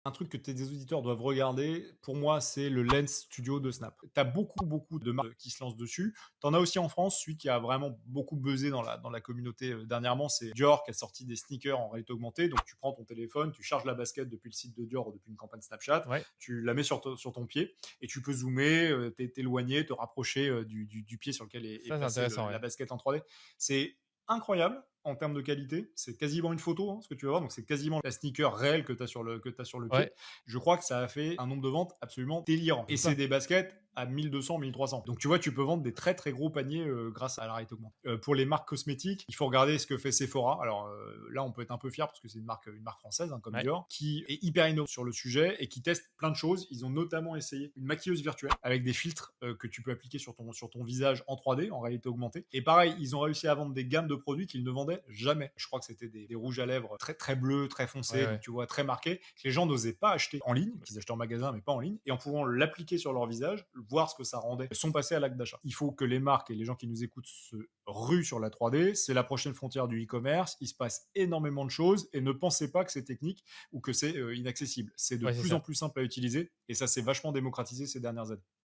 Un truc que tes auditeurs doivent regarder, pour moi, c'est le Lens Studio de Snap. Tu as beaucoup de marques qui se lancent dessus. Tu en as aussi en France. Celui qui a vraiment beaucoup buzzé dans la communauté dernièrement, c'est Dior qui a sorti des sneakers en réalité augmentée. Donc tu prends ton téléphone, tu charges la basket depuis le site de Dior ou depuis une campagne Snapchat, Ouais, tu la mets sur ton pied et tu peux zoomer, t'éloigner, te rapprocher du pied sur lequel est ça c'est placée intéressant, la ouais. basket en 3D. C'est incroyable en termes de qualité. C'est quasiment une photo, ce que tu vas voir. Donc, c'est quasiment la sneaker réelle que tu as sur le pied. Ouais, Je crois que ça a fait un nombre de ventes absolument délirant. je Et doute c'est pas. des baskets à 1200, 1300. Donc, tu vois, tu peux vendre des très très gros paniers grâce à la réalité augmentée. Pour les marques cosmétiques, il faut regarder ce que fait Sephora. Alors là, on peut être un peu fier parce que c'est une marque française, comme Ouais. Dior, qui est hyper innovante sur le sujet et qui teste plein de choses. Ils ont notamment essayé une maquilleuse virtuelle avec des filtres que tu peux appliquer sur ton visage en 3D, en réalité augmentée. Et pareil, ils ont réussi à vendre des gammes de produits qu'ils ne vendaient jamais. Je crois que c'était des rouges à lèvres très très bleus, très Ouais, foncés, donc ouais. tu vois très marqués, que les gens n'osaient pas acheter en ligne, qu'ils achetaient en magasin mais pas en ligne, et en pouvant l'appliquer sur leur visage, voir ce que ça rendait, sont passés à l'acte d'achat. Il faut que les marques et les gens qui nous écoutent se ruent sur la 3D, c'est la prochaine frontière du e-commerce, il se passe énormément de choses, et ne pensez pas que c'est technique ou que c'est inaccessible. C'est de Ouais, c'est plus en ça. plus simple à utiliser, et ça s'est vachement démocratisé ces dernières années.